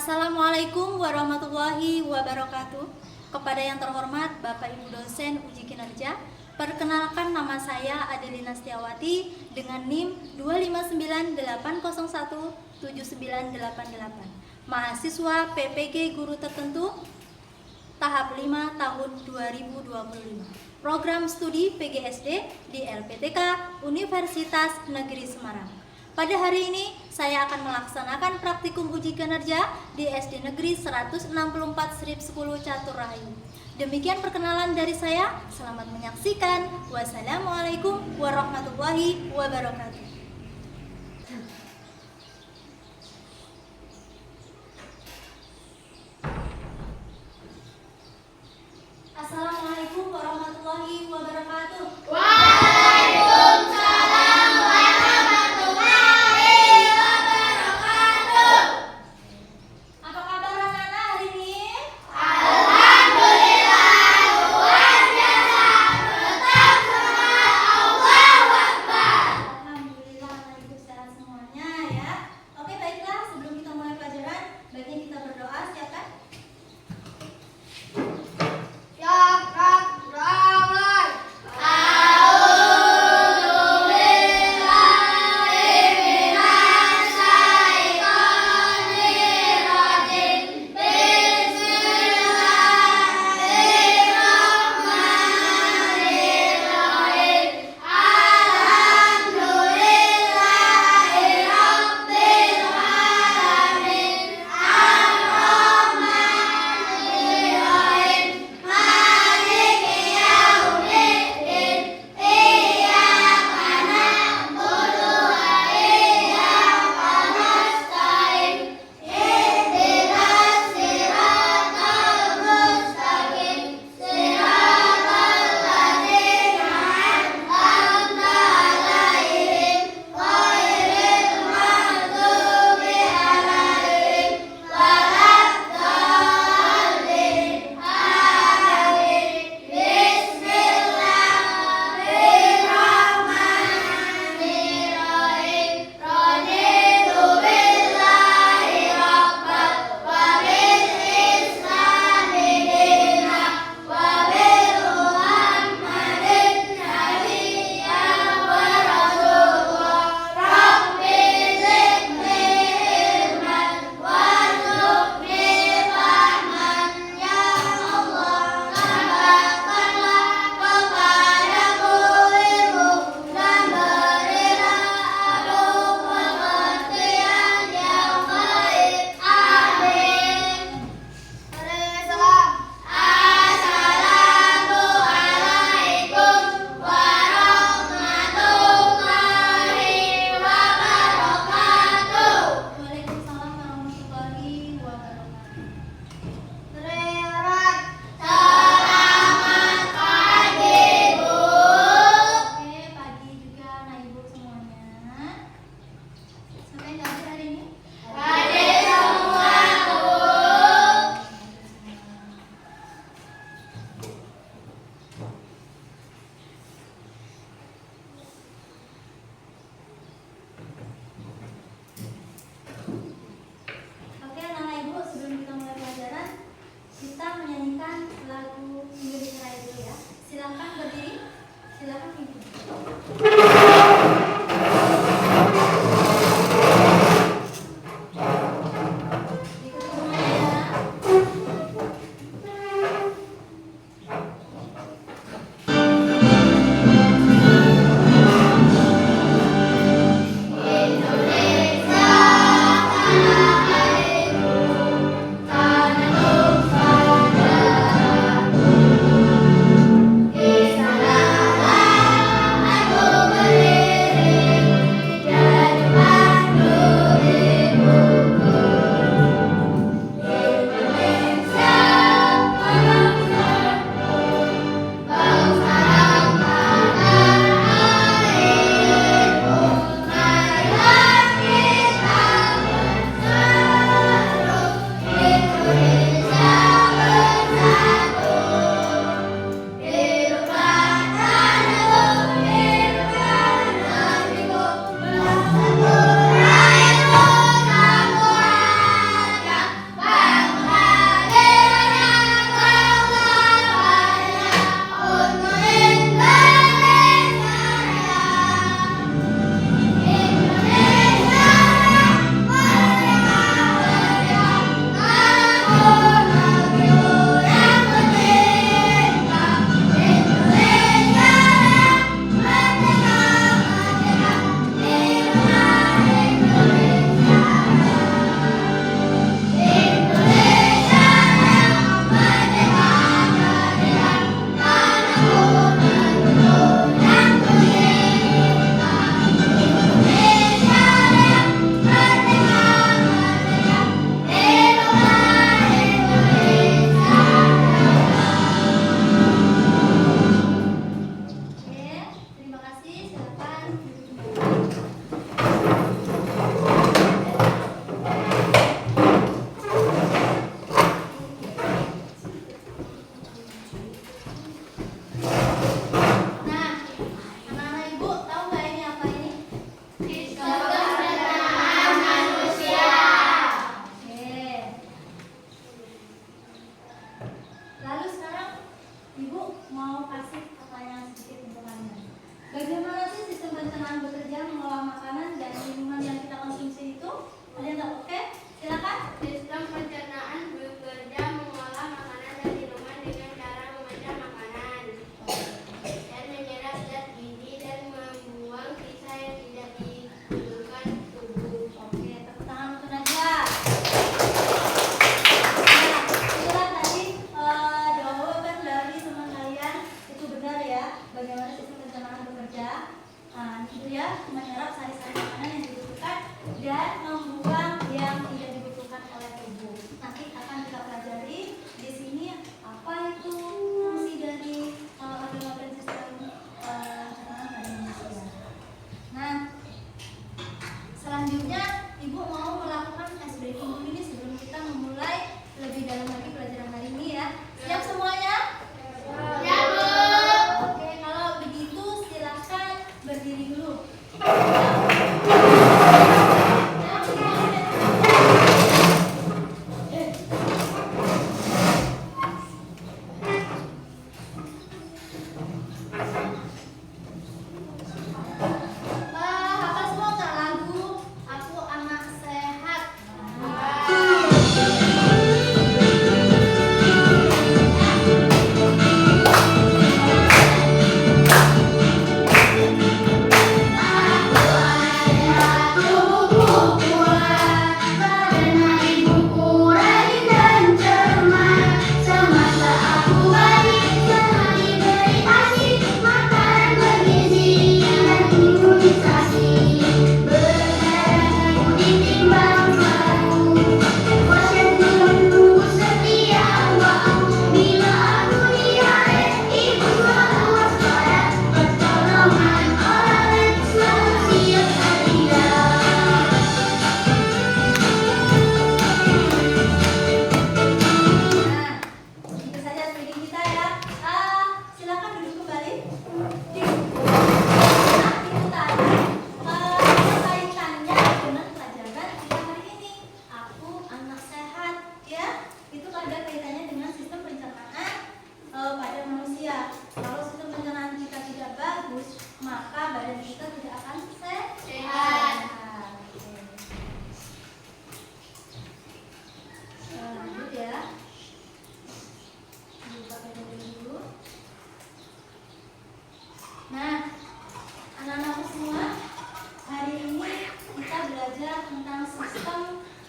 Assalamualaikum warahmatullahi wabarakatuh. Kepada yang terhormat Bapak Ibu dosen uji kinerja, perkenalkan nama saya Adelina Setiawati dengan NIM 259801798, mahasiswa PPG Guru Tertentu tahap 5 tahun 2025. Program studi PGSD di LPTK Universitas Negeri Semarang. Pada hari ini saya akan melaksanakan praktikum uji kinerja di SD Negeri 164 Strip 10 Catur Rahayu. Demikian perkenalan dari saya. Selamat menyaksikan. Wassalamualaikum warahmatullahi wabarakatuh. Assalamualaikum warahmatullahi wabarakatuh. Waalaikumsalam warahmatullahi wabarakatuh. Apa kabar anak-anak hari ini? Alhamdulillah luar biasa. Tetap semangat, Allahu Akbar. Alhamdulillah anak ibu sehat semuanya ya. Oke baiklah, sebelum kita mulai pelajaran, baiknya kita berdoa, siapkan. Ya Rabb, rahmat.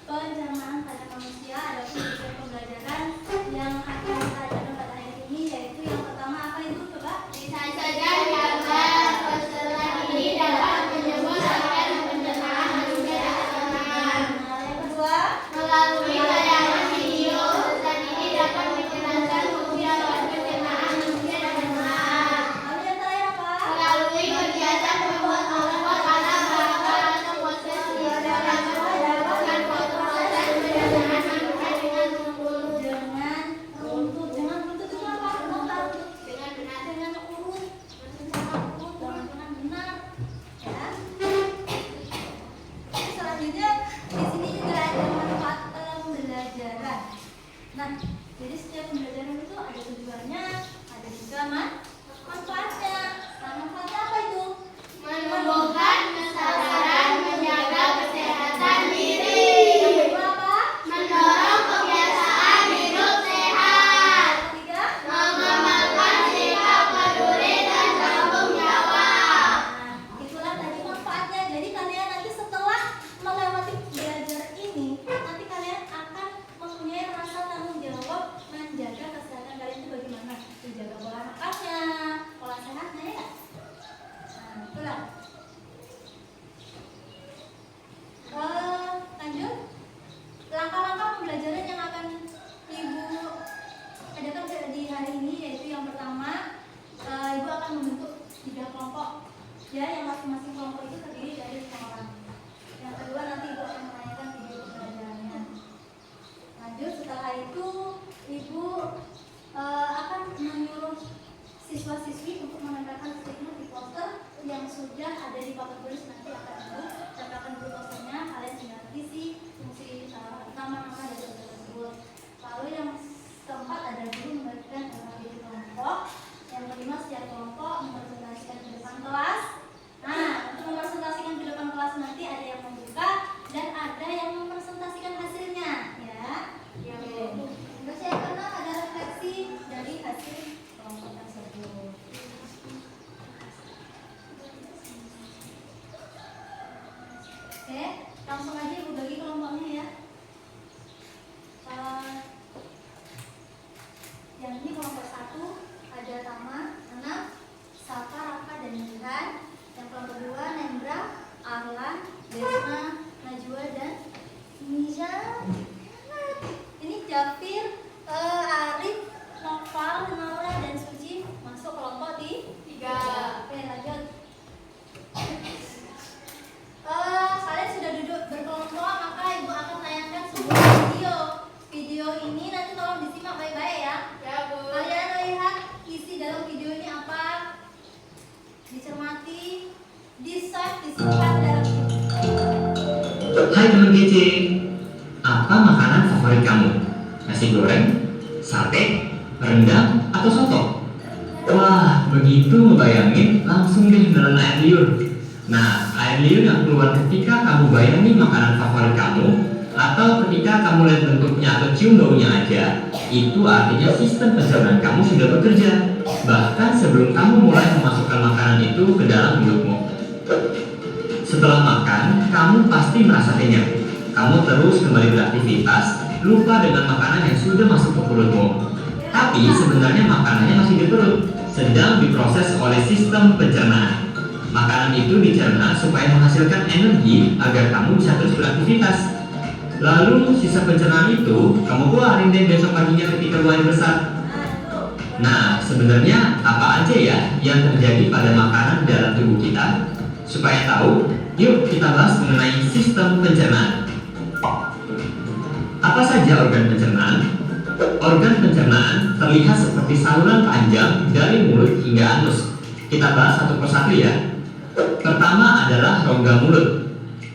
pencernaan pada manusia ada tujuan pembelajaran yang akan kita ajarkan pada hari ini, yaitu yang pertama apa itu coba? Bisa saja digambar peserta ini dapat menyebut rangkaian pencernaan manusia dengan Nah, yang kedua, melalui tayangan video peserta ini dapat menjelaskan fungsi alat pencernaan manusia dengan benar. lalu yang terakhir apa? Melalui kegiatan membuat membuat alat gambar atau proses dapat mendapatkan proses pencernaan manusia dengan urut. Dengan runtut itu apa? Dokter? Dengan benar. Dengan urut, dengan benar, ya. Selanjutnya di sini juga ada manfaat pembelajaran. Nah, jadi setiap pembelajaran itu ada tujuannya, ada juga manfaatnya. Nah, manfaatnya apa itu? Menumbuhkan kesadaran menjaga kesehatan diri. Yang kedua apa? Mendorong kebiasaan hidup sehat. Yang ketiga? Mengembangkan sikap peduli dan tanggung jawab. Nah, itulah tadi manfaatnya. Jadi kalian nanti setelah melewati belajar ini, nanti kalian akan mempunyai rasa tanggung jawab menjaga kesehatan kalian itu bagaimana? Dijaga pola makannya, pola sehatnya ya. Nah, itulah. Lanjut. Langkah-langkah pembelajaran yang akan Ibu adakan di hari ini, yaitu yang pertama, Ibu akan membentuk 3 kelompok, ya, yang masing-masing kelompok itu terdiri dari 5 orang. Yang kedua nanti Ibu akan menanyakan video pembelajarannya. Lanjut, setelah itu Ibu akan menyuruh siswa-siswi untuk menempelkan statement di poster yang sudah ada di papan tulis. Nanti akan Ibu tempelkan dulu posternya, kalian tinggal isi fungsi nama-nama dari poster tersebut. Lalu yang keempat ada guru membagikan di kelompok. Yang kelima, setiap kelompok mempresentasikan ke depan kelas. Nah, untuk mempresentasikan ke depan kelas nanti ada yang membuka dan ada yang mempresentasikan hasilnya, ya. Terus yang keenam ada refleksi dari hasil kelompok tersebut. Oke, langsung aja Ibu bagi kelompoknya ya. Yang ini kelompok 1 ada Tama, Anam, Safa, Rafa, dan Nurhan. Yang kelompok 2 Nendra, Arlan, Desma, Najwa, dan Nisha. Ini Jafir, Arif, Noval, Naura, dan Suci masuk kelompok 3. Oke, lanjut. Kalian sudah duduk berkelompok, maka Ibu akan tayangkan sebuah video. Video ini nanti tolong disimak baik-baik ya. Ya, Bu. Kalian lihat isi dalam video ini apa, dicermati, di-save, disimpan dalam video. Hai teman kece, apa makanan favorit kamu? Nasi goreng, sate, rendang, atau soto? Wah, begitu ngebayangin, langsung deh menelan air liur. Nah, air liur yang keluar ketika kamu bayangin makanan favorit kamu, atau ketika kamu lihat bentuknya atau cium baunya aja, itu artinya sistem pencernaan kamu sudah bekerja. Bahkan sebelum kamu mulai memasukkan makanan itu ke dalam mulutmu. Setelah makan, kamu pasti merasa kenyang. Kamu terus kembali beraktivitas, lupa dengan makanan yang sudah masuk ke perutmu. Tapi sebenarnya makanannya masih di perut, sedang diproses oleh sistem pencernaan. Makanan itu dicerna supaya menghasilkan energi agar kamu bisa terus beraktivitas. Lalu sisa pencernaan itu kamu keluarin deh besok paginya ketika buang air besar. Nah, sebenarnya apa aja ya yang terjadi pada makanan dalam tubuh kita? Supaya tahu, yuk kita bahas mengenai sistem pencernaan. Apa saja organ pencernaan? Organ pencernaan terlihat seperti saluran panjang dari mulut hingga anus. Kita bahas satu persatu ya. Pertama adalah rongga mulut.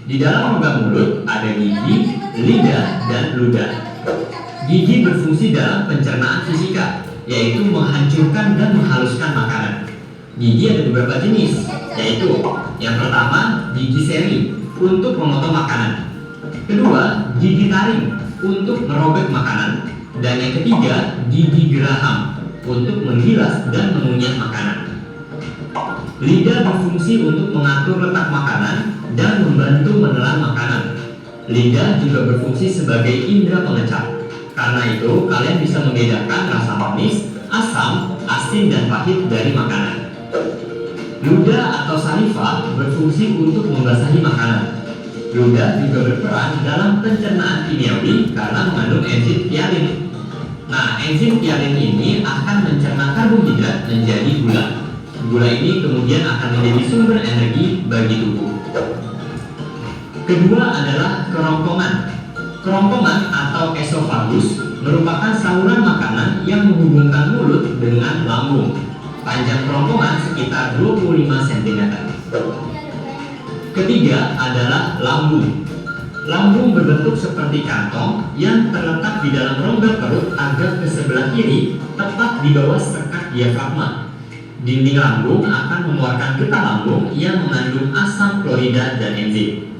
Di dalam rongga mulut ada gigi, lidah, dan ludah. Gigi berfungsi dalam pencernaan fisika, yaitu menghancurkan dan menghaluskan makanan. Gigi ada beberapa jenis, yaitu yang pertama gigi seri untuk memotong makanan, kedua gigi taring untuk merobek makanan, dan yang ketiga gigi geraham untuk menggilas dan mengunyah makanan. Lidah berfungsi untuk mengatur letak makanan dan membantu menelan makanan. Lidah juga berfungsi sebagai indera pengecap. Karena itu, kalian bisa membedakan rasa manis, asam, asin, dan pahit dari makanan. Ludah atau saliva berfungsi untuk membasahi makanan. Ludah juga berperan dalam pencernaan kimiawi karena mengandung enzim ptyalin. Nah, enzim ptyalin ini akan mencerna karbohidrat menjadi gula. Gula ini kemudian akan menjadi sumber energi bagi tubuh. Kedua adalah kerongkongan. Kerongkongan atau esofagus merupakan saluran makanan yang menghubungkan mulut dengan lambung. Panjang kerongkongan sekitar 25 cm. Ketiga adalah lambung. Lambung berbentuk seperti kantong yang terletak di dalam rongga perut agak ke sebelah kiri, tepat di bawah sekat diafragma. Dinding lambung akan mengeluarkan getah lambung yang mengandung asam klorida dan enzim.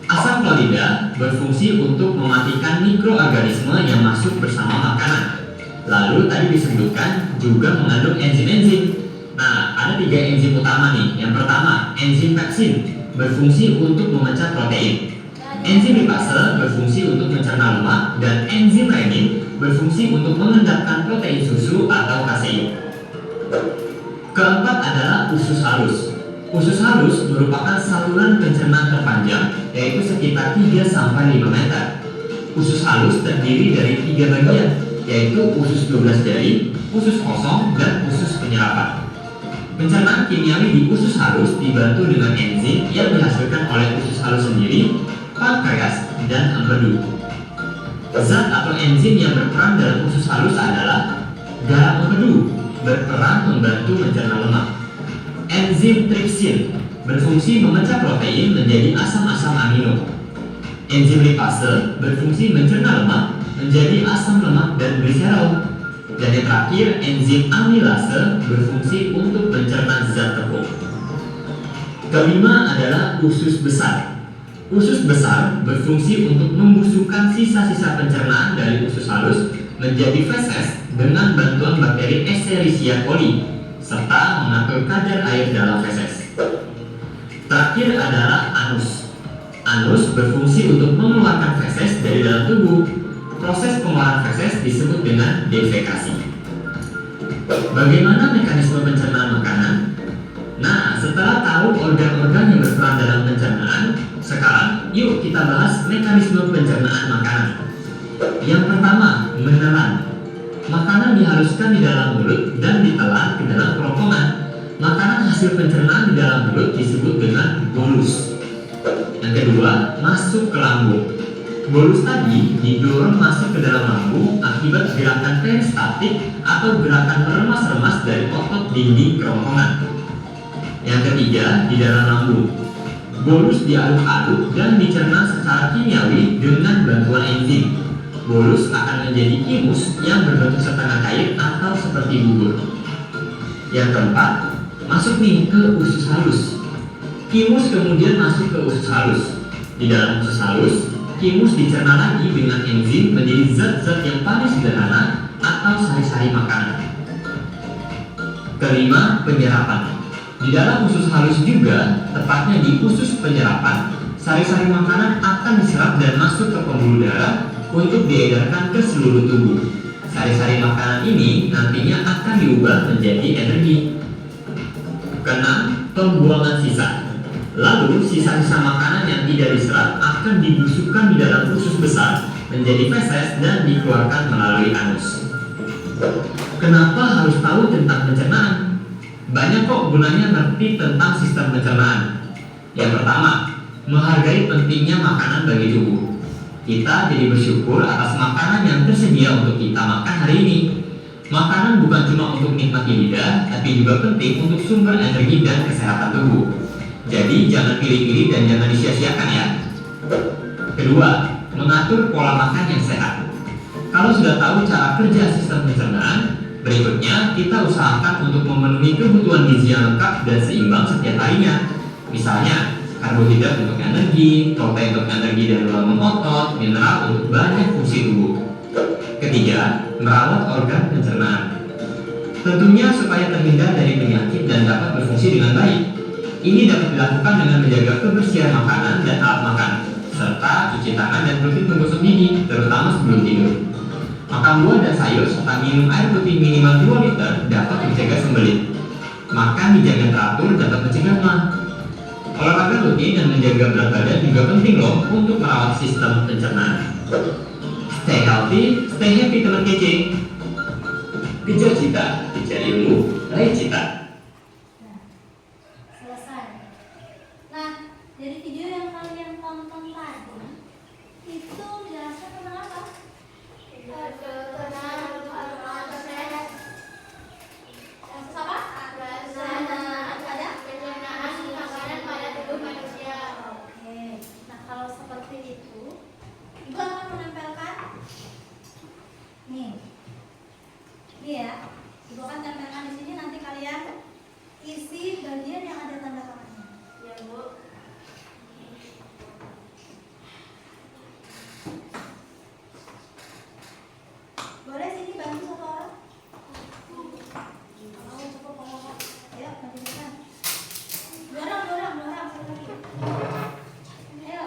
Asam klorida berfungsi untuk mematikan mikroorganisme yang masuk bersama makanan. Lalu tadi disebutkan juga mengandung enzim-enzim. Nah, ada 3 enzim utama nih. Yang pertama, enzim pepsin berfungsi untuk memecah protein. Enzim lipase berfungsi untuk mencerna lemak, dan enzim renin berfungsi untuk mengendapkan protein susu atau kasein. Keempat adalah usus halus. Usus halus merupakan saluran pencernaan terpanjang, yaitu sekitar 3-5 meter. Usus halus terdiri dari 3 bagian, yaitu usus 12 jari, usus kosong, dan usus penyerapan. Pencernaan kimiawi di usus halus dibantu dengan enzim yang dihasilkan oleh usus halus sendiri, pankreas, dan empedu. Zat atau enzim yang berperan dalam usus halus adalah garam empedu, berperan membantu mencerna lemak. Enzim tripsin berfungsi memecah protein menjadi asam-asam amino. Enzim lipase berfungsi mencerna lemak menjadi asam lemak dan gliserol. Dan yang terakhir, enzim amilase berfungsi untuk mencerna zat tepung. Kelima adalah usus besar. Usus besar berfungsi untuk membusukkan sisa-sisa pencernaan dari usus halus menjadi feses dengan bantuan bakteri Escherichia coli, serta mengatur kadar air dalam feses. Terakhir adalah anus. Anus berfungsi untuk mengeluarkan feses dari dalam tubuh. Proses pengeluaran feses disebut dengan defekasi. Bagaimana mekanisme pencernaan makanan? Nah, setelah tahu organ-organ yang berperan dalam pencernaan, sekarang yuk kita bahas mekanisme pencernaan makanan. Yang pertama, menelan. Makanan dihaluskan di dalam mulut dan ditelan ke dalam kerongkongan. Makanan hasil pencernaan di dalam mulut disebut dengan bolus. Yang kedua, masuk ke lambung. Bolus tadi didorong masuk ke dalam lambung akibat gerakan peristatik atau gerakan meremas-remas dari otot dinding kerongkongan. Yang ketiga, di dalam lambung. Bolus diaduk-aduk dan dicerna secara kimiawi dengan bantuan enzim. Bolus akan menjadi kimus yang berbentuk setengah cair atau seperti bubur. Yang keempat, masuk nih ke usus halus. Kimus kemudian masuk ke usus halus. Di dalam usus halus, kimus dicerna lagi dengan enzim menjadi zat-zat yang paling sederhana atau sari-sari makanan. Kelima, penyerapan. Di dalam usus halus juga, tepatnya di usus penyerapan, sari-sari makanan akan diserap dan masuk ke pembuluh darah untuk diedarkan ke seluruh tubuh. Sari-sari makanan ini nantinya akan diubah menjadi energi. Keenam, pembuangan sisa. Lalu sisa-sisa makanan yang tidak diserap akan dibusukkan di dalam usus besar menjadi feses dan dikeluarkan melalui anus. Kenapa harus tahu tentang pencernaan? Banyak kok gunanya ngerti tentang sistem pencernaan. Yang pertama, menghargai pentingnya makanan bagi tubuh. Kita jadi bersyukur atas makanan yang tersedia untuk kita makan hari ini. Makanan bukan cuma untuk nikmati lidah, tapi juga penting untuk sumber energi dan kesehatan tubuh. Jadi jangan pilih-pilih dan jangan disia-siakan ya. Kedua, mengatur pola makan yang sehat. Kalau sudah tahu cara kerja sistem pencernaan, berikutnya kita usahakan untuk memenuhi kebutuhan gizi yang lengkap dan seimbang setiap harinya. Misalnya, karbohidrat untuk energi, protein untuk energi dan bangun otot, mineral untuk banyak fungsi tubuh. Ketiga, merawat organ pencernaan. Tentunya supaya terhindar dari penyakit dan dapat berfungsi dengan baik. Ini dapat dilakukan dengan menjaga kebersihan makanan dan alat makan, serta cuci tangan dan rutin menggosok gigi, terutama sebelum tidur. Makan buah dan sayur serta minum air putih minimal 2 liter dapat mencegah sembelit. Makan di jam yang teratur dapat mencegah mah. Olahraga rutin dan menjaga berat badan juga penting loh untuk merawat sistem pencernaan. Stay healthy, stay happy teman kece. Kejar cita, kejar ilmu, raih cita. Nah, selesai. Nah, dari video yang kalian tonton tadi itu jelasnya tentang apa? Oke. Nah, kalau seperti itu, Ibu akan menempelkan nih. Ini ya. Ibu akan tempelkan di sini, nanti kalian isi bagian yang ada tanda tangannya. Ya, Bu. Boleh sini bantu satu orang? Oh, cukup ngomong. Ayo, lanjutkan. Dorong, satu lagi. Ayo.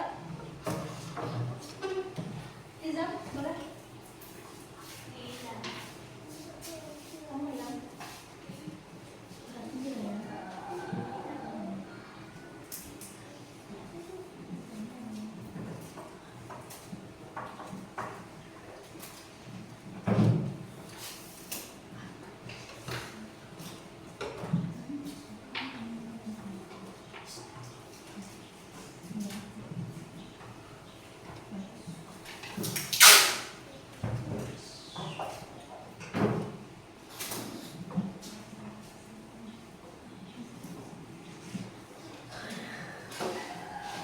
Izam, boleh? Kamu bilang.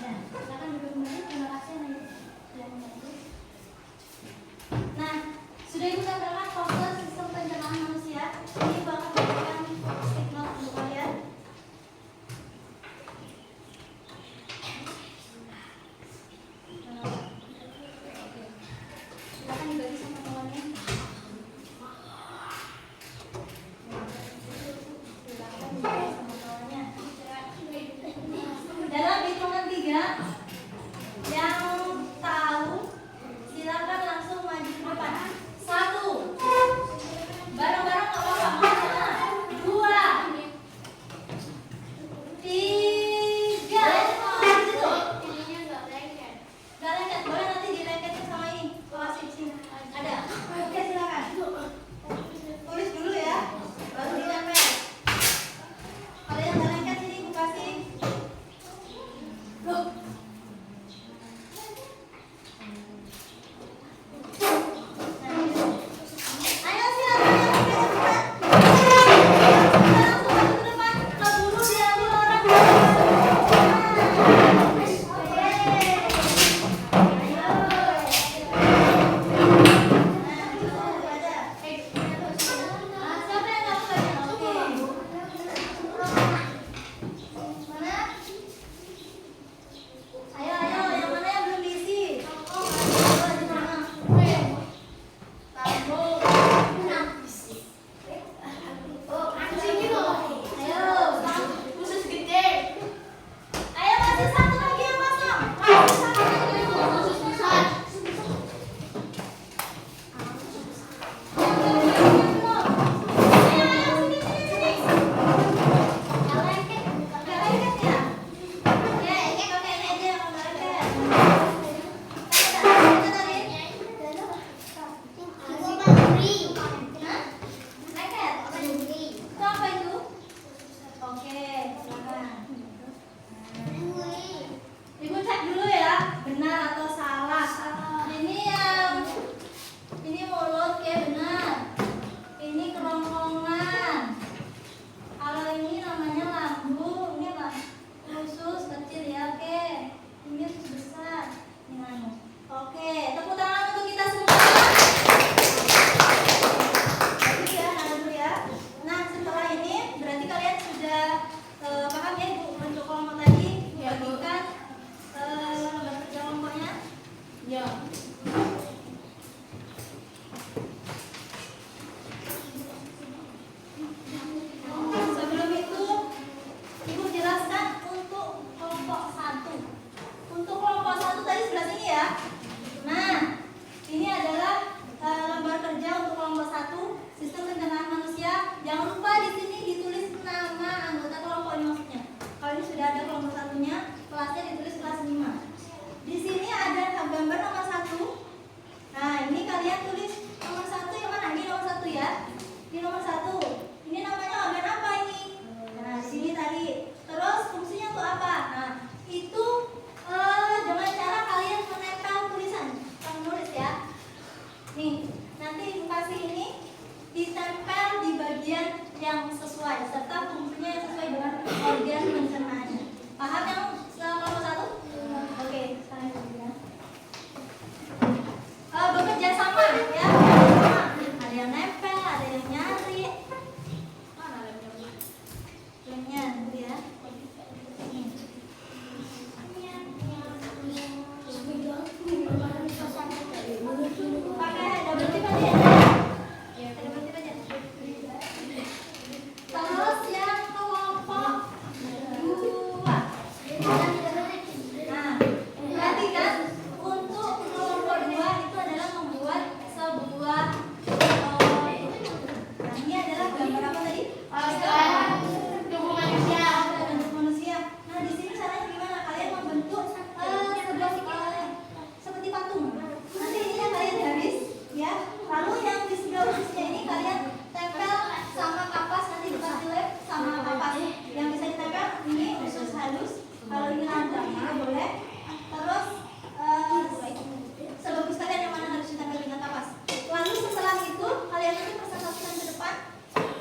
Nah, silakan duduk kembali. Terima kasih Anak Ibu sudah membantu. Nah, sudah Ibu tempelkan poster sistem pencernaan manusia. Ini Ibu akan memberikan stick-note untuk kalian. Oke. Silakan dibagi sama temannya. Silakan dibagi sama temannya. Dalam hitungan 3, yang tahu silakan langsung maju ke depan. 1, bareng-bareng nggak apa-apa. 2, 3. Ininya nggak lengket. Nggak lengket, boleh nanti dilengketin sama ini. Kelas sini ada. Nih, nanti Ibu kasih ini ditempel di bagian yang sesuai serta fungsinya yang sesuai dengan organ pencernaannya. Paham yang kelompok 1? Oke, sekarang ya. Bekerja sama ya, ada yang nempel, ada yang nyari. Lemnya dulu ya. Pakai double tip aja ya. Double tip aja. Terus yang kelompok 2. Nah, perhatikan untuk kelompok 2 itu adalah membuat sebuah ini adalah gambar apa tadi? Tubuh manusia. Organ tubuh manusia. Nah, di sini caranya gimana? Kalian membentuk seperti patung. Nanti ininya kalian garis, ya. Lalu yang di sebelah ususnya ini kalian tempel sama kapas, nanti dikasih lem sama kapas. Yang bisa ditempel ini usus halus. Kalau ini rambut juga boleh. Terus sebagus kalian yang mana harus ditempel dengan kapas. Lalu setelah itu kalian nanti presentasikan ke depan,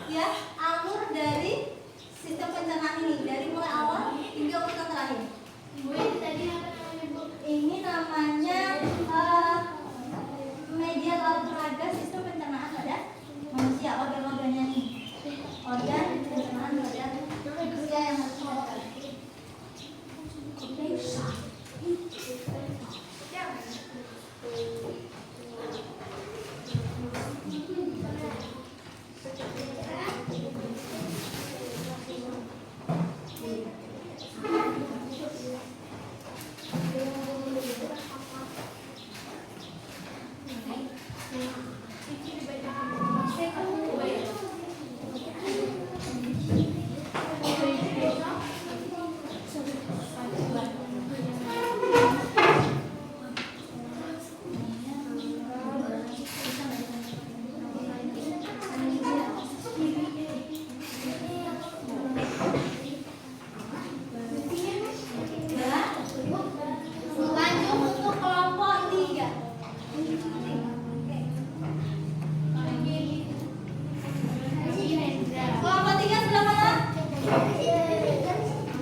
ya, alur dari sistem pencernaan ini dari mulai awal hingga urutan terakhir. Bu, ini tadi apa namanya, Bu? Ini namanya media laut peraga sistem pencernaan pada manusia, organ-organnya nih. Organ pencernaan pada manusia yang harus dilakukan. Lanjut untuk kelompok 3. Kelompok 3 sebelah mana?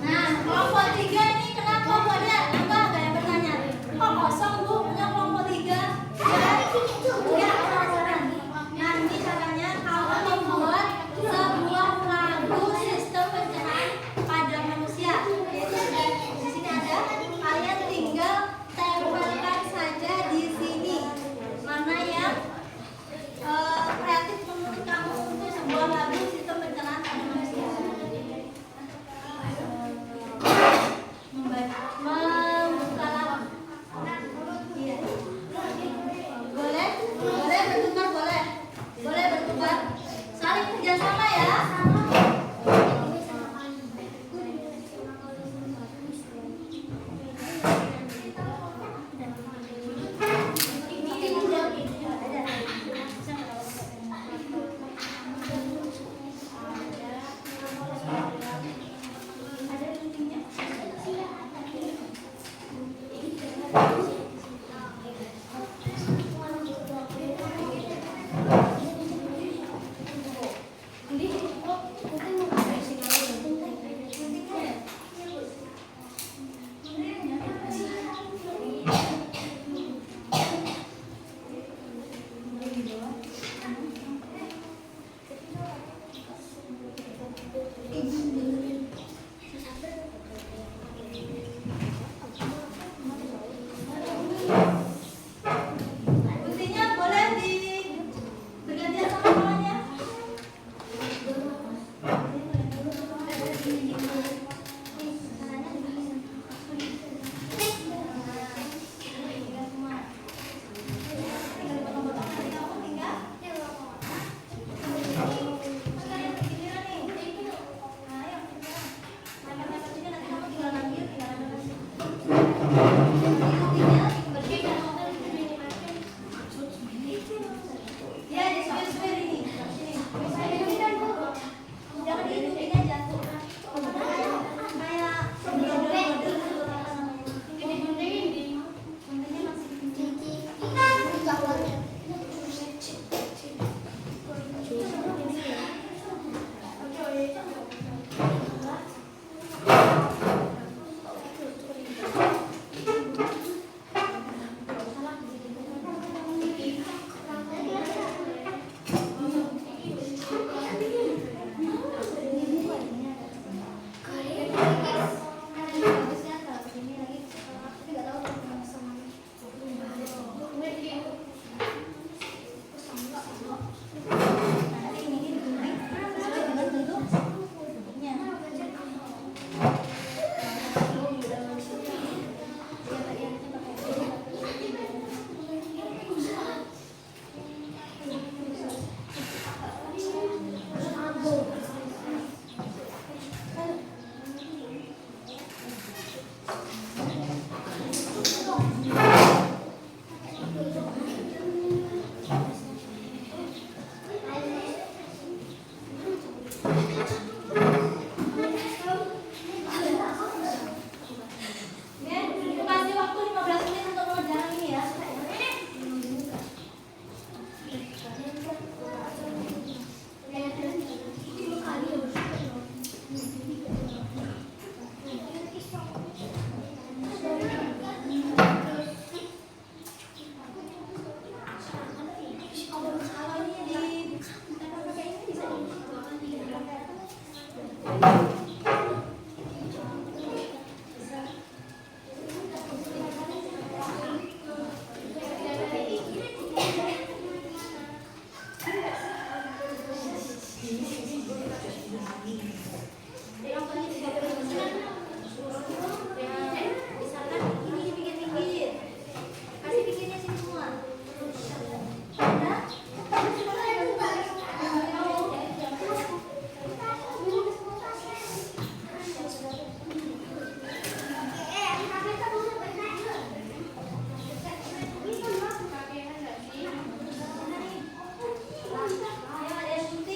Nah, kelompok 3 ini kenapa buatnya? Apa ada yang bertanya? Kok kosong, Bu? Punya kelompok 3? Ya, penasaran. Nah, ini caranya kalau membuat sebuah lagu sistem pencernaan pada manusia. Yaitu di sini ada, kalian tinggal tempelkan saja di sini. Mana yang kreatif menurut kamu untuk sebuah lagu sistem pencernaan pada manusia? Membuka lagu. Iya. Boleh? Boleh bertukar, boleh. Boleh bertukar. Saling kerjasama ya. Ada pentingnya. Ini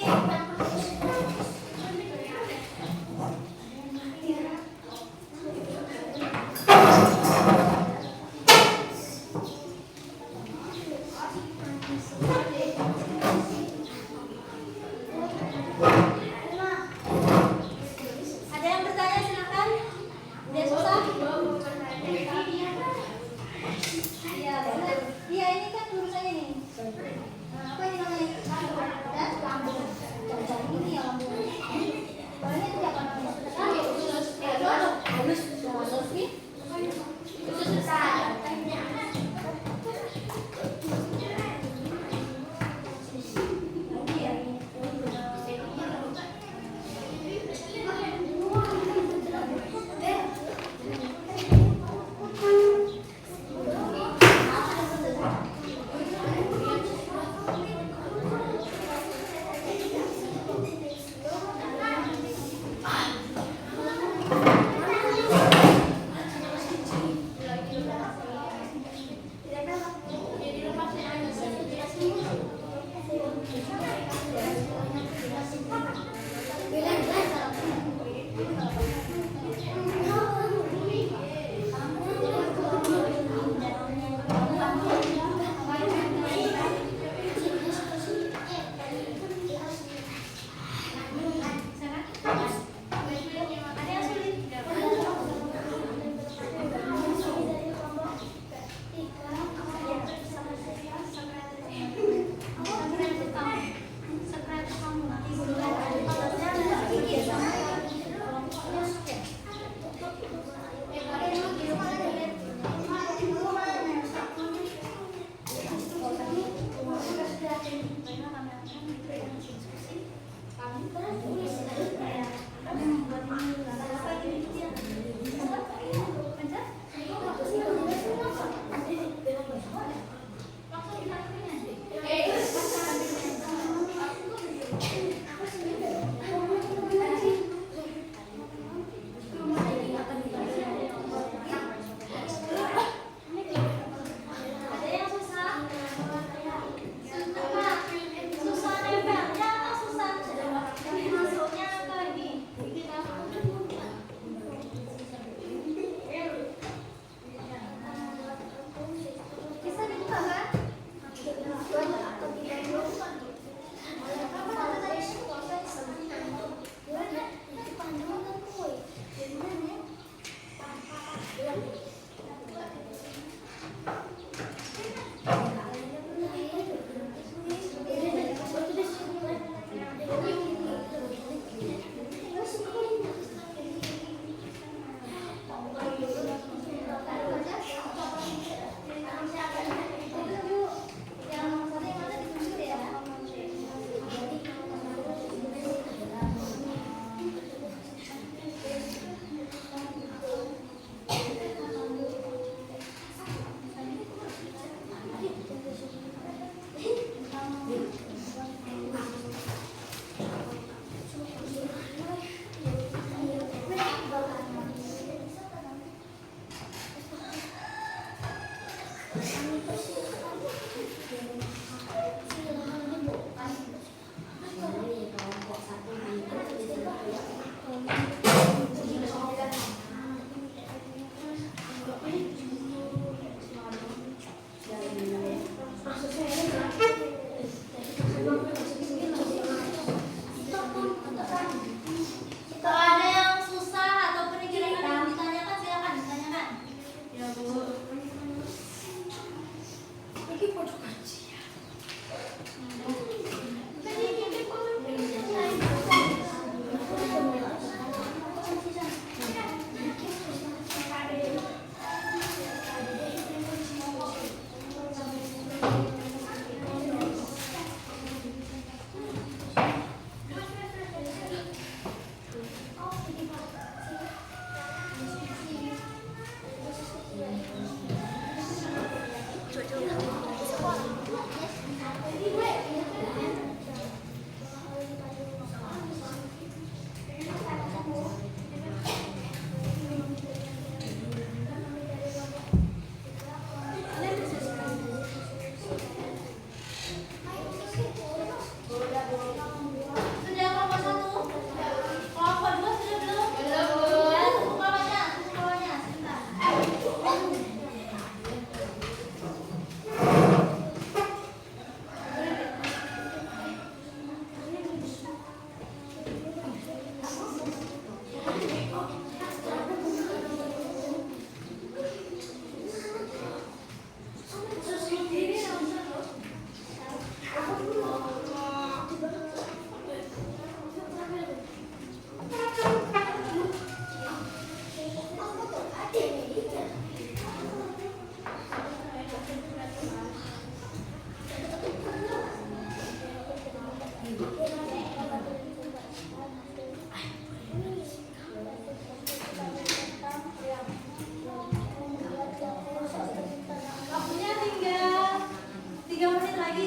Ada yang bertanya silakan. Dia susah. Iya benar. Iya ini kan tulisannya nih. Nah, apa ini namanya? Dan lambung. Dan ini ya lambung. Kalau ini itu apa namanya? Halus. Halus nih. Usus besar.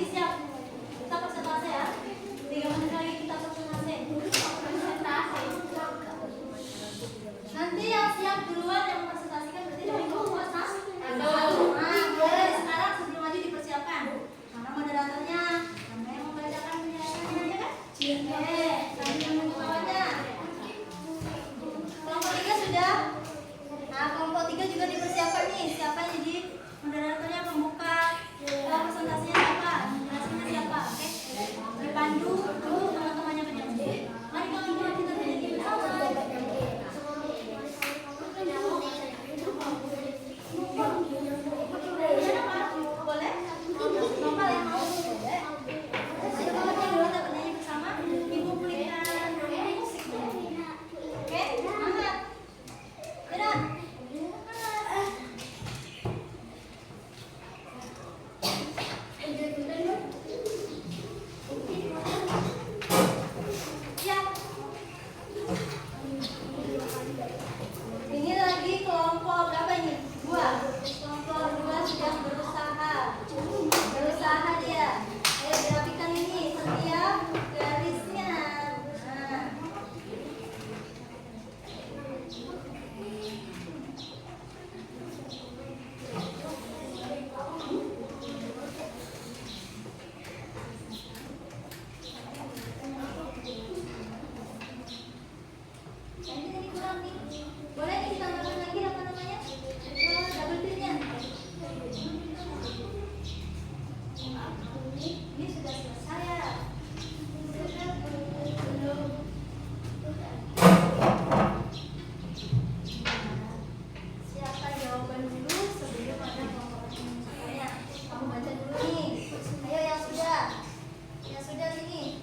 siap. Kita presentasi ya. 3 menit lagi kita presentasi. Nanti yang siap duluan yang presentasikan berarti dari kelompok mas. Boleh sekarang sebelum maju dipersiapkan. Mana moderatornya? Mana yang membacakan penjelasannya ya kan? Oke, sambil menunggu kawannya. Kelompok 3 sudah. Nah, kelompok 3 juga dipersiapkan nih. Siapa yang jadi moderatornya, pembuka presentasinya siapa? Menjelaskannya siapa? Oke. Dipandu dulu teman-temannya penyanyi. Mari kawan-kawan kita bernyanyi bersama. Boleh? Nopal yang mau? Boleh. Ayo kawannya dulu kita bernyanyi bersama. Ibu pulihkan musik. Oke, semangat. Gerak. Siap. Ini lagi kelompok berapa ini? 2. Kelompok 2 sedang berusaha. Berusaha dia. Ayo dirapikan ini setiap garisnya. Nah. Ini kurang nih. Boleh nih ditambahkan lagi apa namanya? Double pinnya. Ini sudah selesai ya. Belum. Siapkan jawaban dulu sebelum ada kelompok semuanya. Kamu baca dulu nih. Ayo yang sudah. Yang sudah sini.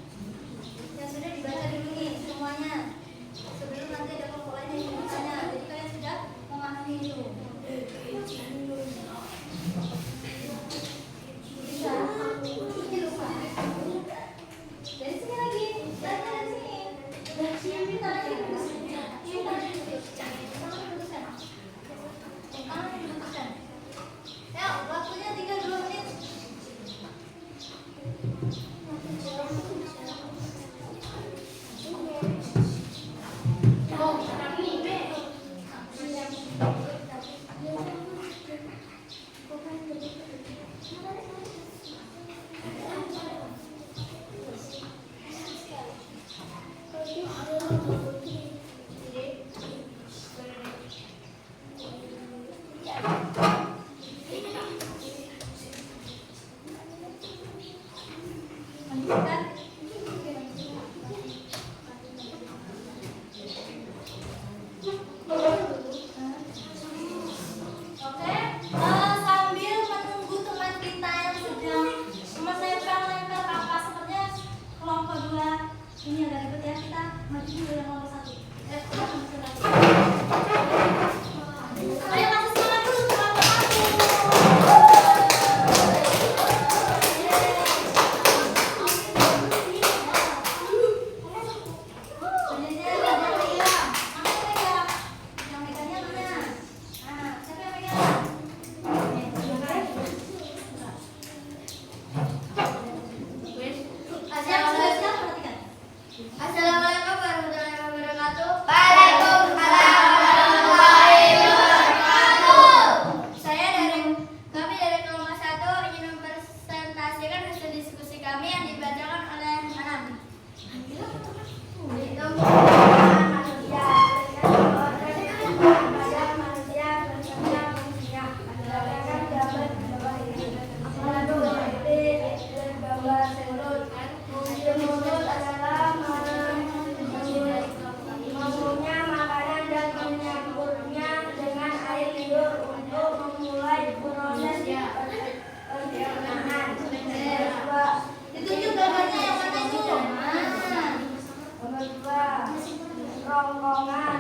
Yang sudah dibaca dulu nih semuanya. Sebelum nanti ada kelompok lain yang membacanya. Jadi kalian sudah memahami itu. Bisa? Ini lupa. Dari sini lagi. Dari sini. Dari sini kita lagi putuskan. Kita lagi putuskan. Sama putuskan. Kamu putuskan. Ayo, waktunya 3-2 menit. Lanjutkan. Oke, sambil menunggu teman kita yang sedang menempel-nempel kapas, sepertinya kelompok 2 ini agak ribet ya, kita maju dulu yang nomor 1. Ayo kasih semangat dulu kelompok 1. Banyaknya ada pegang. Mana yang pegang? Yang megangnya mana? Nah, siapa yang pegang? Assalamualaikum warahmatullahi wabarakatuh. Waalaikumsalam warahmatullahi wabarakatuh. Kami dari kelompok 1 ingin mempresentasikan hasil diskusi kami yang dibacakan oleh Anam. Mempunyai makanan dan menyampurnya dengan air liur untuk memulai proses pencernaan. Ditunjuk gambarnya yang mana itu? Nomor 2, kerongkongan.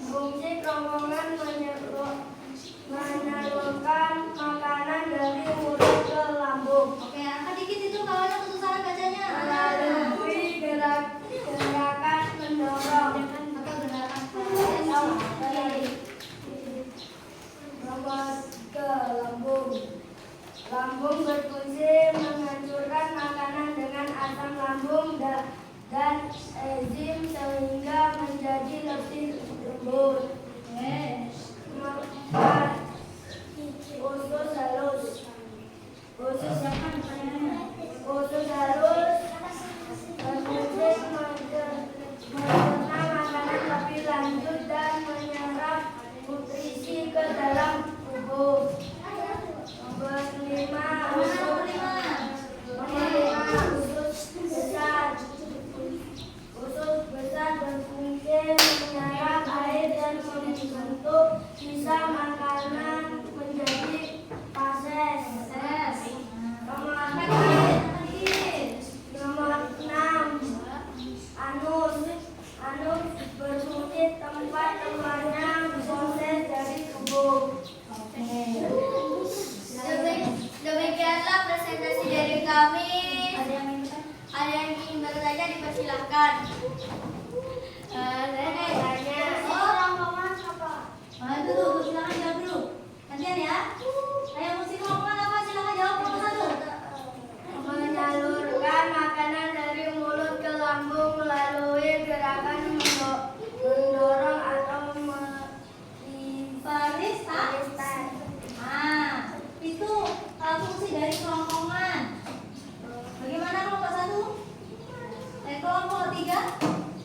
Fungsi kerongkongan menyalurkan makanan dari mulut ke lambung. Oke, angkat dikit itu kawannya kesusahan bacanya. Melalui gerakan mendorong Atau gerakan nomor ke lambung. Lambung berfungsi menghancurkan kami. Ada yang ingin bertanya dipersilahkan. Saya bertanya. Rangkuman apa? Tuh, silakan jawab dulu. Gantian ya. Ayo musik rombongan apa? Silakan jawab nomor 1. Menyalurkan makanan dari mulut ke lambung melalui gerakan mendorong atau Peristalsis. Nah, itu fungsi dari kerongkongan. Bagaimana kelompok 1? Kelompok 3?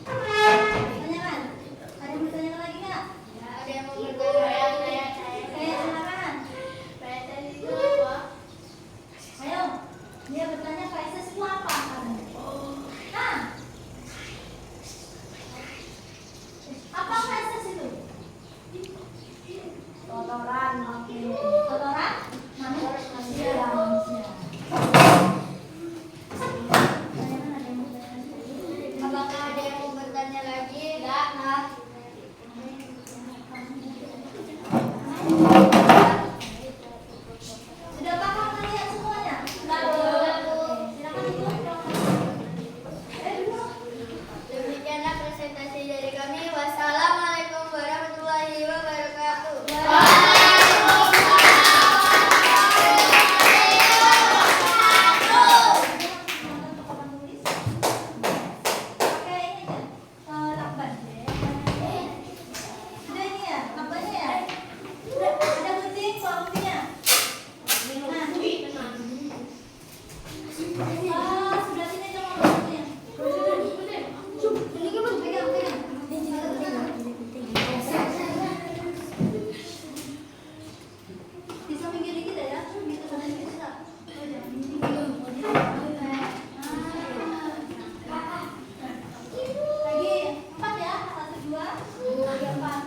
Tanyakan. Ada yang bertanya lagi nggak? Ada yang mau bertanya? Silakan. PSS itu apa? Ayo, dia bertanya PSS itu apa? Nah, apa PSS itu? kotoran. Kotoran manusia. Apakah ada yang mau bertanya lagi? Enggak. Sudah paham kalian semuanya? Silakan ibu. Demikianlah presentasi dari kami. Wassalamualaikum warahmatullahi wabarakatuh. Pakai ini aja, lakban. Sudah ini ya, lakbannya ya? Ada gunting, soal guntingnya? Sudah sini aja mau guntingnya. Pegang, pegang. Bisa minggir dikit ya? Gitu sana dikit bisa. Lagi 4 ya, 1, 2, 3, 4.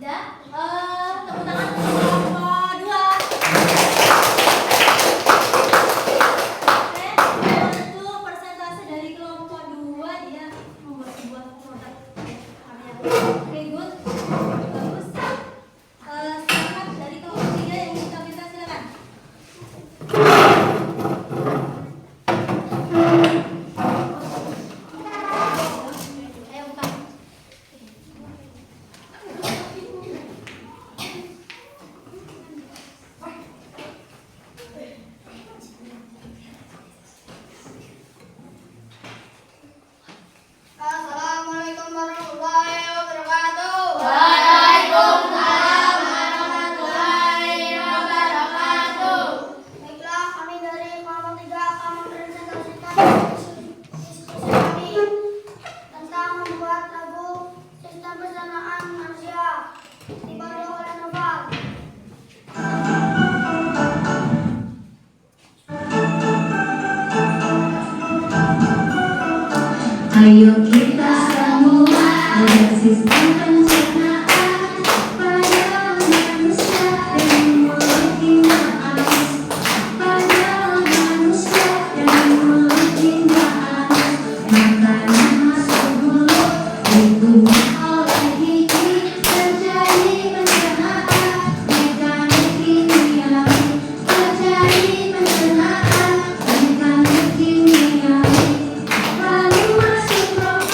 Dan tepuk tangan untuk kelompok 2. Oke, tentu persentase dari kelompok 2 dia membuat sebuah produk karya. Oke, good. Bagus. Sekarang dari kelompok 3 yang kita bisa silakan. Ayo buka. Assalamualaikum warahmatullahi wabarakatuh. Waalaikumsalam warahmatullahi wabarakatuh. Baiklah, kami dari kelompok 3 akan mempresentasikan diskusi kami tentang membuat lagu sistem perencanaan manusia dibantu oleh Noval. Ayo kita semua ada sistem pencernaan pada manusia dan memiliki maaf. Pada manusia dan memiliki maaf. Makanan masuk mulut ditumbuh oleh gigi terjadi pencernaan. Mekanik kimiawi terjadi pencernaan. Mekanik kimiawi lalu masuk proses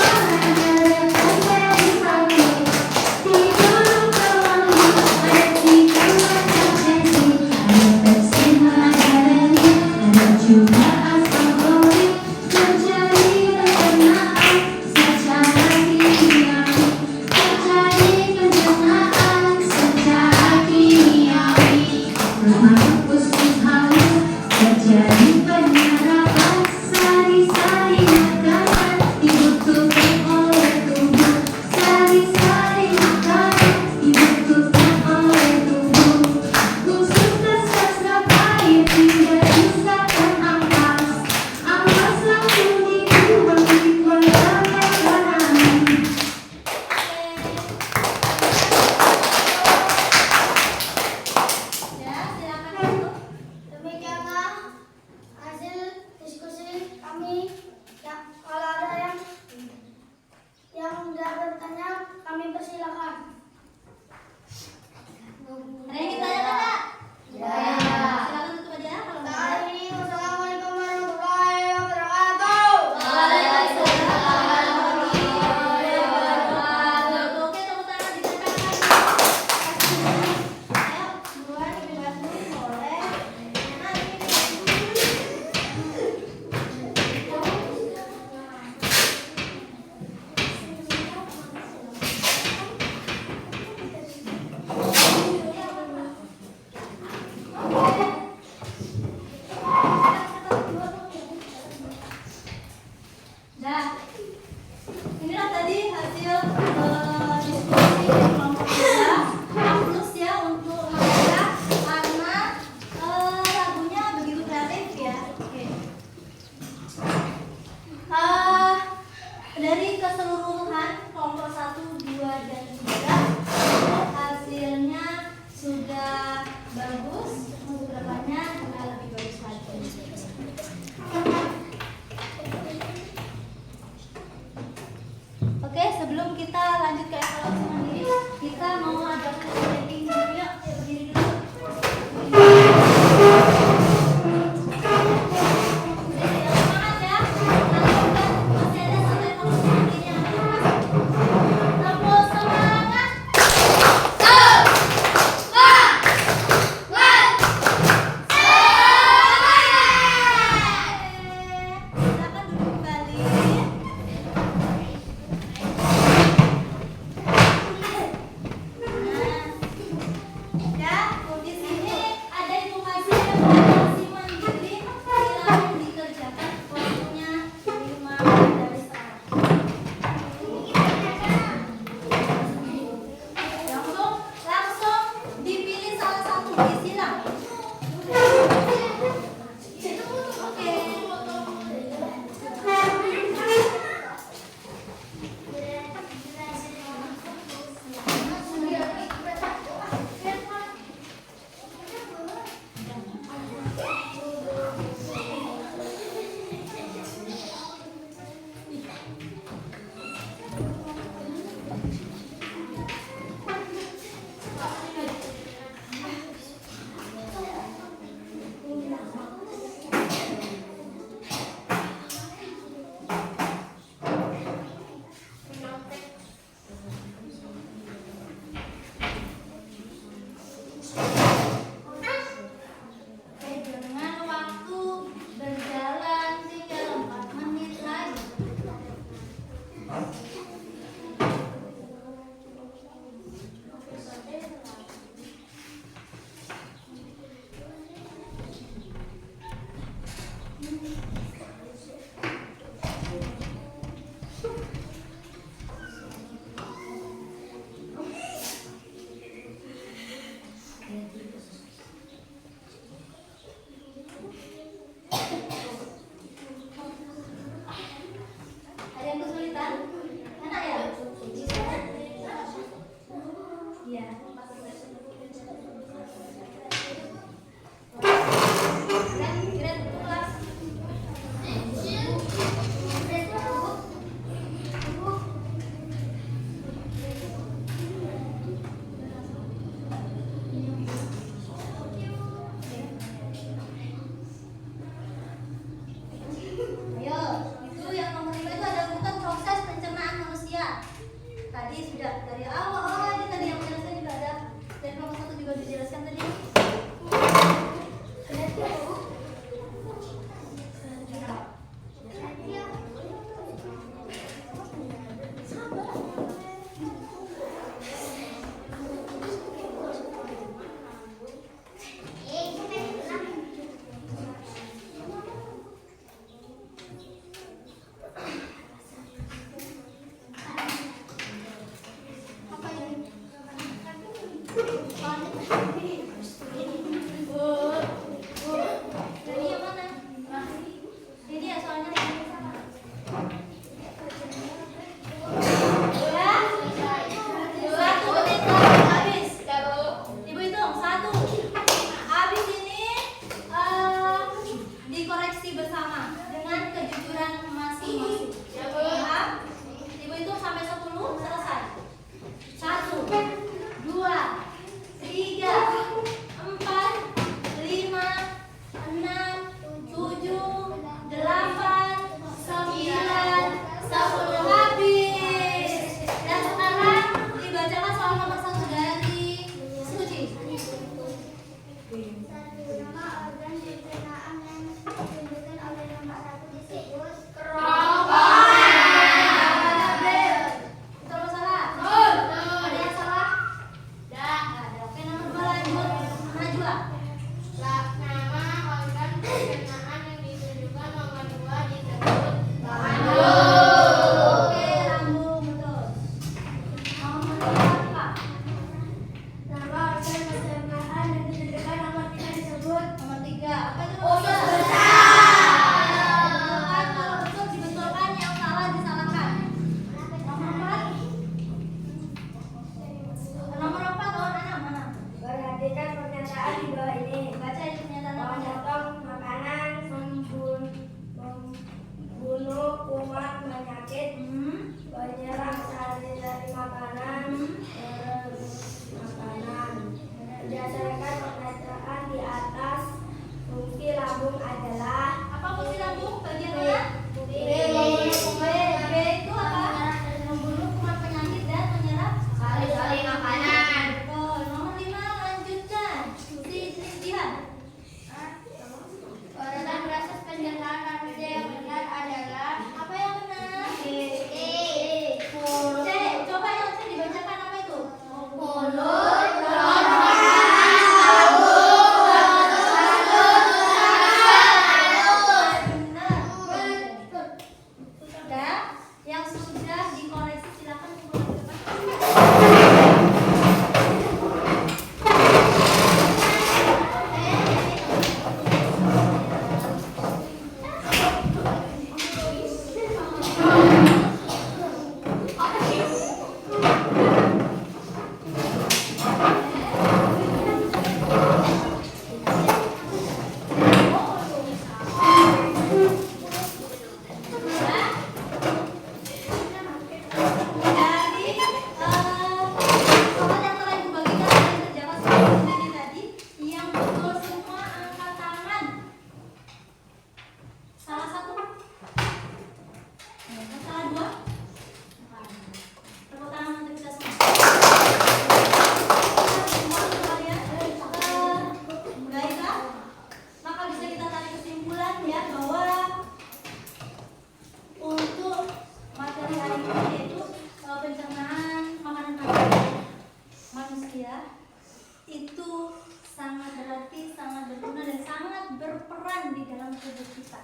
Ya. Ayo, itu yang nomor 5 itu ada urutan proses pencernaan manusia. Tadi sudah dari awal, ini tadi yang menjelaskan juga ada. Dari nomor 1 juga dijelaskan tadi. Apa ini? Dari yang mana? Ini ya soalnya ini sama. Satu menit lagi habis. Ibu hitung 1. Habis ini dikoreksi bersama dengan kejujuran masing-masing. Paham? Ibu hitung sampai 10 selesai. 1, 2, 3, 4, 5, 6, 7, 8, 9, 10 habis. Dan sekarang dibacakan soal nomor 1 dari Suci. Nama organ pencernaan yang ditunjukkan oleh nomor 1 disebut Betul atau salah? Ada yang salah? Nggak ada. Oke, nomor 2 lanjut. Najwa. nama organ pencernaan yang ditunjukkan nomor 2 disebut Oke, lambung betul. Nomor 4 Pak. Nama organ pencernaan yang ditunjukkan nomor 3 disebut Nomor 3. Apa itu? usus Betulkan, kalau betul dibetulkan, yang salah disalahkan. Nomor 4. Nomor 4 lawan anak mana? Perhatikan pernyataan di bawah ini. Baca itu pernyataan apa? Memotong makanan membunuh kuman penyakit, menyerang sari dari makanan, merebus makanan. Berdasarkan pernyataan di atas, fungsi lambung adalah Apa fungsi lambung? Bagian mana? B. B itu apa? Membunuh kuman penyakit dan menyerap Sari-sari makanan. Betul. Nomor 5 lanjutkan. Jihan. Organ proses pencernaan manusia yang benar adalah Apa yang benar? C. C. Coba yang C dibacakan apa itu? Mulut, Benar. Sudah. Yang sudah dikoreksi silakan kumpul ke depan. Jadi, soal yang telah Ibu bagikan yang terjawab seperti tadi, yang betul semua angkat tangan. Salah satu? Salah dua? Tepuk tangan untuk kita semua. Baiklah, maka bisa kita tarik kesimpulan ya bahwa untuk materi hari ini yaitu pencernaan makanan manusia itu sangat berarti, sangat berguna dan sangat berperan di dalam tubuh kita,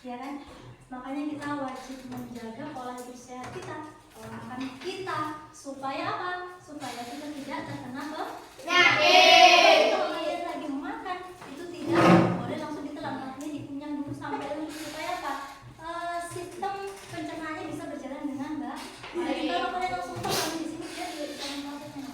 ya kan? Makanya kita wajib menjaga pola hidup sehat kita, pola makan kita, supaya apa? Supaya kita tidak terkena penyakit. Kalau kalian lagi makan itu tidak boleh langsung ditelan, artinya dikunyah dulu sampai lembut supaya apa? Sistem pencernaannya bisa berjalan dengan baik. Kalau kalian langsung telan di sini dia juga bisa memprosesnya.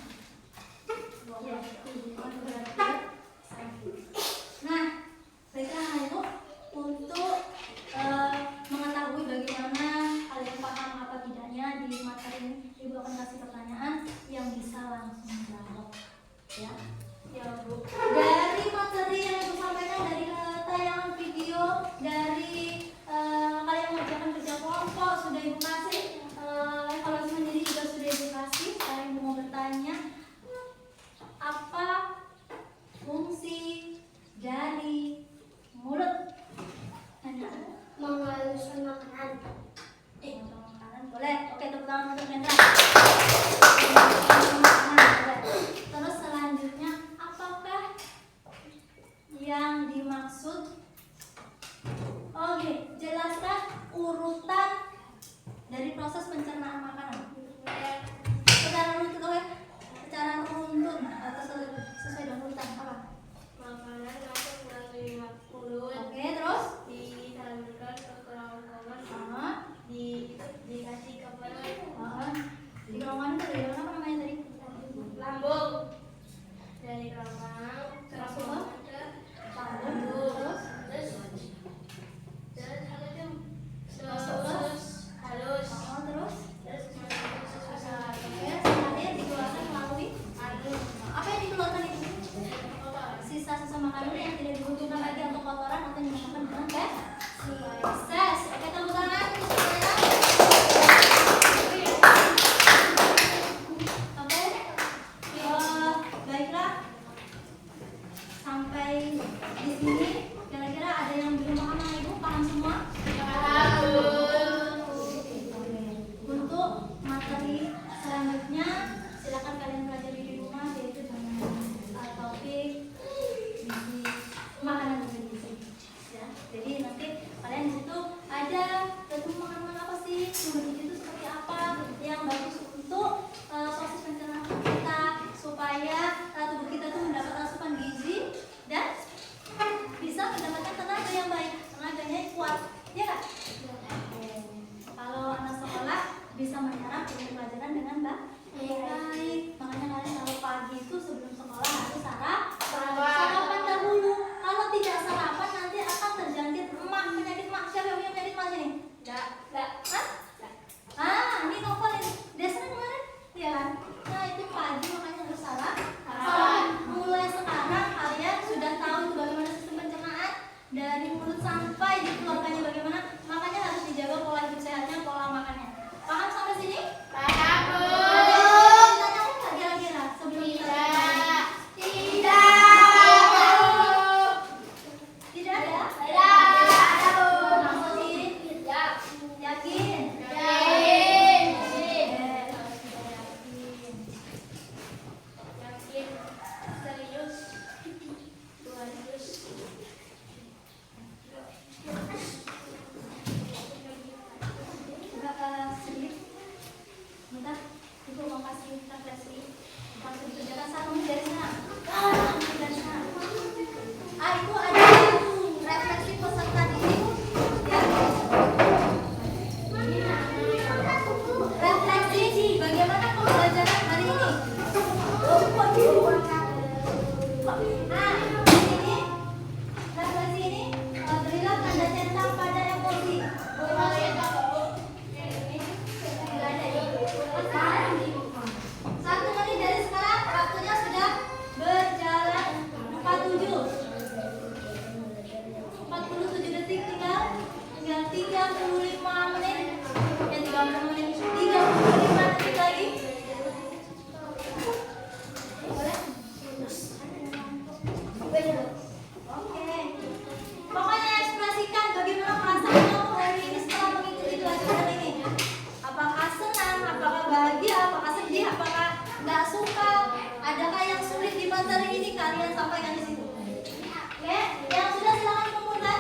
materi ini kalian sampaikan di situ. Oke, yang sudah silakan dikumpulkan.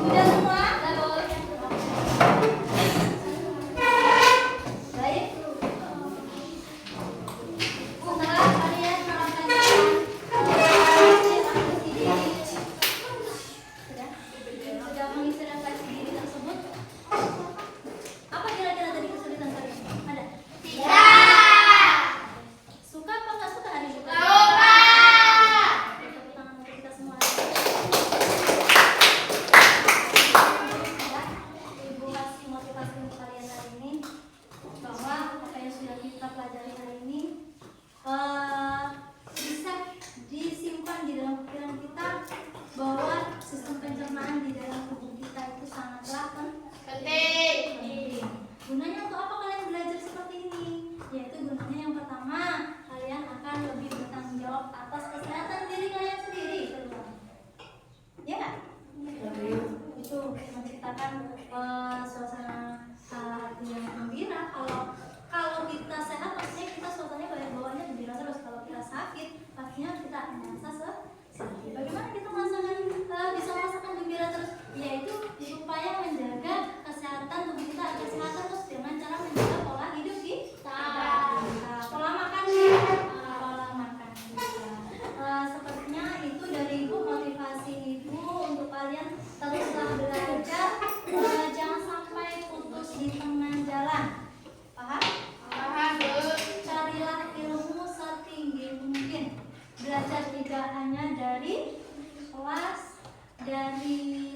Sudah semua? Baik. Setelah kalian melakukan sudah mengisi refleksi diri tersebut, apa kira-kira tadi kesulitan kalian? Ada? Suka apa nggak suka hari ini? Tepuk tangan untuk kita semua. Ibu kasih motivasi untuk kalian hari ini bahwa apa yang sudah kita pelajari hari ini bisa disimpan di dalam pikiran kita, bahwa sistem pencernaan di dalam tubuh kita itu sangatlah penting. Gunanya untuk apa kalian belajar seperti ini? Yaitu gunanya yang pertama, kalian akan lebih bertanggung jawab atas kesehatan diri kalian sendiri, terutama. Ya nggak? Itu menciptakan suasana hati yang gembira. Kalau kita sehat, pastinya kita suasananya bawaannya gembira terus. Kalau kita sakit, pastinya kita akan merasa sedih. Bagaimana kita bisa merasakan gembira terus? Yaitu supaya menjaga kesehatan tubuh kita agar sehat terus dengan cara menjaga pola hidup kita. Pola makan kita. Sepertinya itu dari Ibu, motivasi Ibu untuk kalian teruslah belajar, jangan sampai putus di tengah jalan. Paham? Carilah ilmu setinggi mungkin. Belajar tidak hanya dari kelas, dari